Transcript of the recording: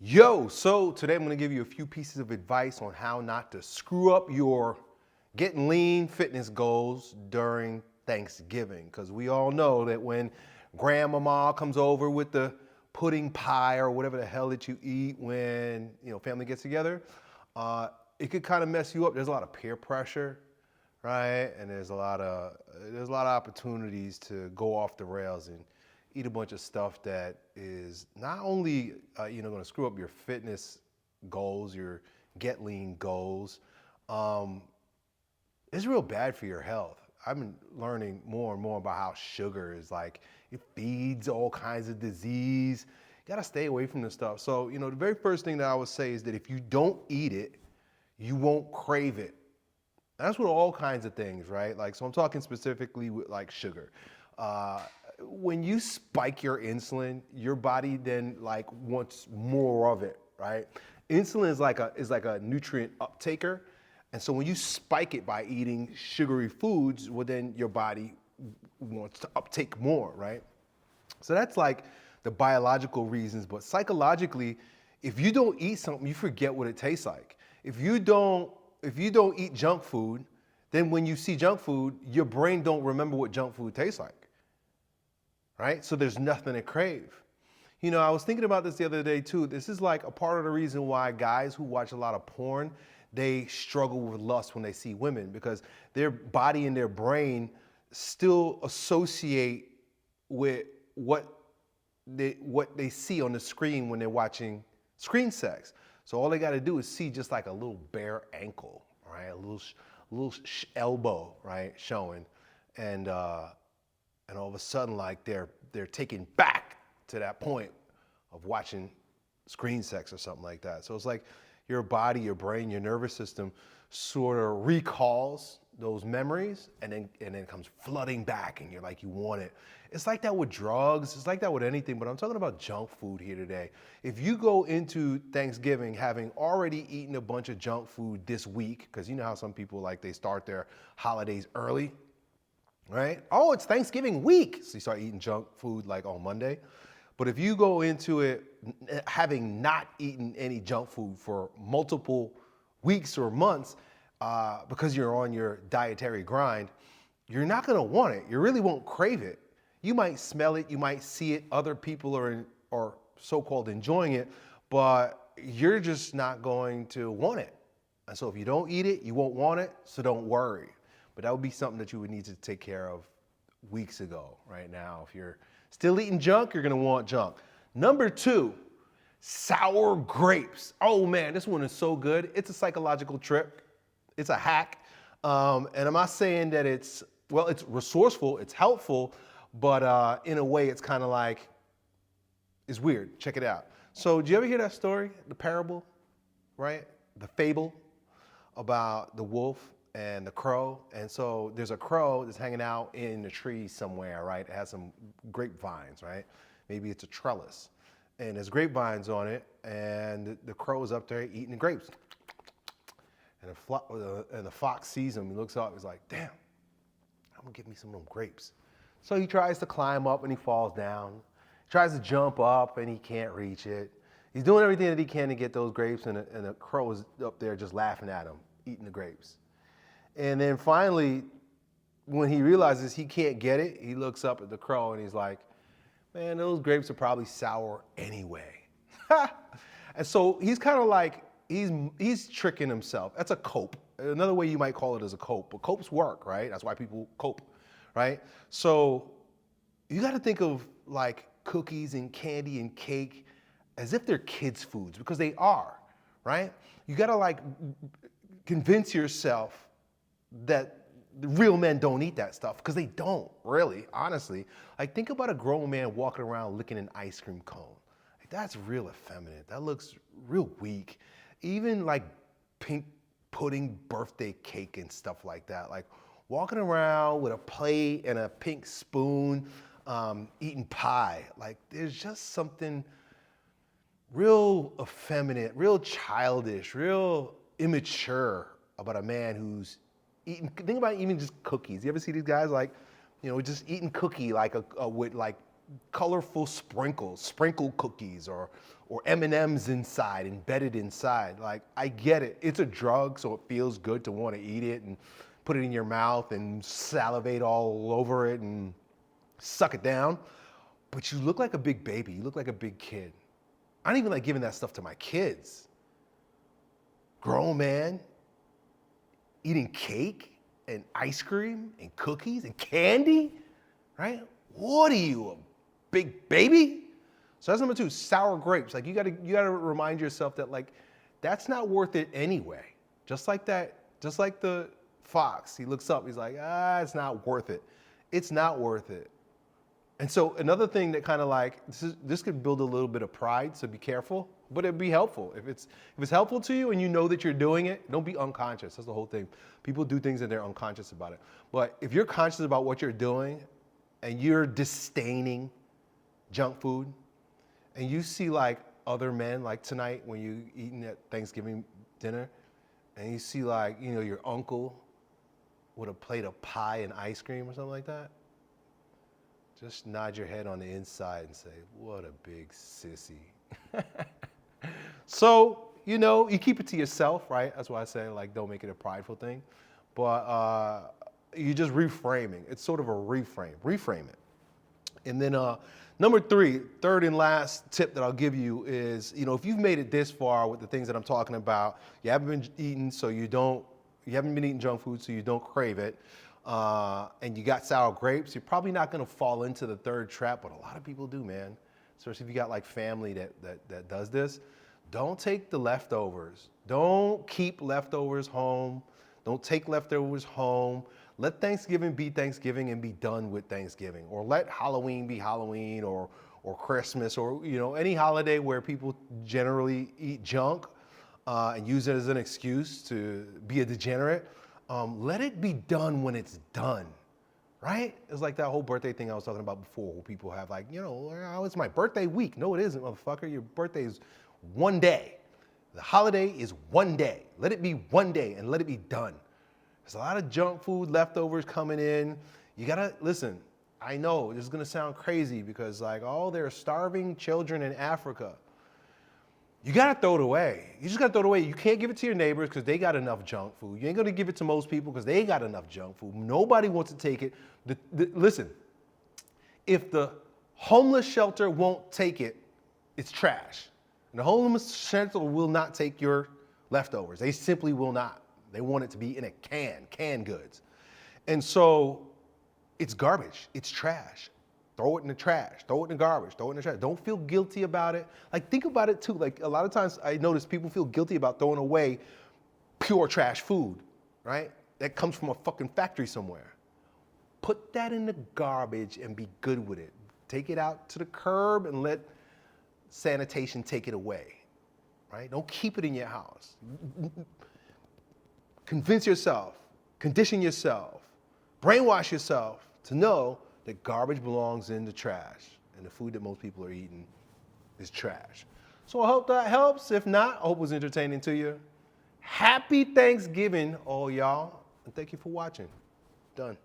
So today I'm gonna give you a few pieces of advice on how not to screw up your getting lean fitness goals during Thanksgiving. Because we all know that when grandmama comes over with the pudding pie or whatever the hell that you eat when family gets together, it could kind of mess you up. There's a lot of peer pressure, right? And there's a lot of opportunities to go off the rails and eat a bunch of stuff that is not only going to screw up your fitness goals, your get lean goals. It's real bad for your health. I've been learning more and more about how sugar is like it feeds all kinds of disease. You gotta stay away from this stuff. So the very first thing that I would say is that if you don't eat it, you won't crave it. That's with all kinds of things, right? Like, so I'm talking specifically with like sugar. When you spike your insulin, your body then like wants more of it, right? Insulin is like a nutrient uptaker. And so when you spike it by eating sugary foods, well then your body wants to uptake more, right? So that's like the biological reasons, but psychologically, if you don't eat something, you forget what it tastes like. If you don't eat junk food, then when you see junk food, your brain don't remember what junk food tastes like, right? So there's nothing to crave. I was thinking about this the other day too. This is like a part of the reason why guys who watch a lot of porn, they struggle with lust when they see women, because their body and their brain still associate with what they see on the screen when they're watching screen sex. So all they got to do is see just like a little bare ankle, right? A little elbow, right, showing, and all of a sudden, like they're taken back to that point of watching screen sex or something like that. So it's like your body, your brain, your nervous system sort of recalls those memories, and then it comes flooding back, and you're like, you want it. It's like that with drugs. It's like that with anything, but I'm talking about junk food here today. If you go into Thanksgiving having already eaten a bunch of junk food this week, because you know how some people like they start their holidays early, right? Oh, it's Thanksgiving week. So you start eating junk food like on Monday. But if you go into it having not eaten any junk food for multiple weeks or months, because you're on your dietary grind, you're not gonna want it. You really won't crave it. You might smell it, you might see it, other people are so-called enjoying it, but you're just not going to want it. And so if you don't eat it, you won't want it, so don't worry. But that would be something that you would need to take care of weeks ago. Right now, if you're still eating junk, you're gonna want junk. Number 2, sour grapes. Oh man, this one is so good. It's a psychological trick. It's a hack. And I'm not saying that it's resourceful, it's helpful, but in a way it's kind of like, it's weird. Check it out. So did you ever hear that story, the parable, right? The fable about the wolf and the crow. And so there's a crow that's hanging out in the tree somewhere, right? It has some grapevines, right? Maybe it's a trellis. And there's grapevines on it, and the crow is up there eating the grapes. And the fox sees him, he looks up, he's like, damn, I'm gonna get me some of them grapes. So he tries to climb up and he falls down. He tries to jump up and he can't reach it. He's doing everything that he can to get those grapes, and the crow is up there just laughing at him, eating the grapes. And then finally, when he realizes he can't get it, he looks up at the crow and he's like, man, those grapes are probably sour anyway. And so he's kind of like, he's tricking himself. That's a cope. Another way you might call it is a cope, but copes work, right? That's why people cope, right? So you got to think of like cookies and candy and cake as if they're kids' foods, because they are, right? You got to like convince yourself that the real men don't eat that stuff, because they don't, really, honestly. Like, think about a grown man walking around licking an ice cream cone. Like, that's real effeminate. That looks real weak. Even like pink pudding birthday cake and stuff like that. Like walking around with a plate and a pink spoon, eating pie. Like, there's just something real effeminate, real childish, real immature about a man who's think about even just cookies. You ever see these guys like, just eating cookie like with like colorful sprinkles, sprinkle cookies, or M&Ms inside, embedded inside. Like, I get it. It's a drug, so it feels good to want to eat it and put it in your mouth and salivate all over it and suck it down. But you look like a big baby. You look like a big kid. I don't even like giving that stuff to my kids. Grown man eating cake and ice cream and cookies and candy, right? What are you, a big baby? So that's number two, sour grapes. Like you gotta remind yourself that like that's not worth it anyway. Just like the fox, he looks up, he's like, it's not worth it. It's not worth it. And so another thing that kind of like this could build a little bit of pride, so be careful, but it'd be helpful. If it's helpful to you and you know that you're doing it, don't be unconscious. That's the whole thing. People do things and they're unconscious about it. But if you're conscious about what you're doing and you're disdaining junk food, and you see like other men, like tonight when you eating at Thanksgiving dinner, and you see like, you know, your uncle with a plate of pie and ice cream or something like that, just nod your head on the inside and say, what a big sissy. So, you know, you keep it to yourself, right? That's why I say, like, don't make it a prideful thing. But you just reframing. It's sort of a reframe. Reframe it. And then number three, third and last tip that I'll give you is, you know, if you've made it this far with the things that I'm talking about, you haven't been eating, so you haven't been eating junk food, so you don't crave it, and you got sour grapes, you're probably not going to fall into the third trap, but a lot of people do, man. Especially if you got like family that does this. Don't take the leftovers. Don't keep leftovers home. Don't take leftovers home. Let Thanksgiving be Thanksgiving and be done with Thanksgiving. Or let Halloween be Halloween, or Christmas, or, you know, any holiday where people generally eat junk and use it as an excuse to be a degenerate. Let it be done when it's done, right? It's like that whole birthday thing I was talking about before, where people have like, you know, oh, it's my birthday week. No, it isn't, motherfucker. Your birthday is one day. The holiday is one day. Let it be one day and let it be done. There's a lot of junk food leftovers coming in. You gotta, listen, I know this is gonna sound crazy because like, oh, there are starving children in Africa. You gotta throw it away. You just gotta throw it away. You can't give it to your neighbors because they got enough junk food. You ain't gonna give it to most people because they got enough junk food. Nobody wants to take it. Listen, if the homeless shelter won't take it, it's trash. And the homeless shelter will not take your leftovers. They simply will not. They want it to be in a canned goods. And so it's garbage, it's trash. Throw it in the trash, throw it in the garbage, throw it in the trash. Don't feel guilty about it. Like, think about it too. Like, a lot of times I notice people feel guilty about throwing away pure trash food, right? That comes from a fucking factory somewhere. Put that in the garbage and be good with it. Take it out to the curb and let sanitation take it away, right? Don't keep it in your house. Convince yourself, condition yourself, brainwash yourself to know that garbage belongs in the trash, and the food that most people are eating is trash. So I hope that helps. If not, I hope it was entertaining to you. Happy Thanksgiving, all y'all, and thank you for watching. Done.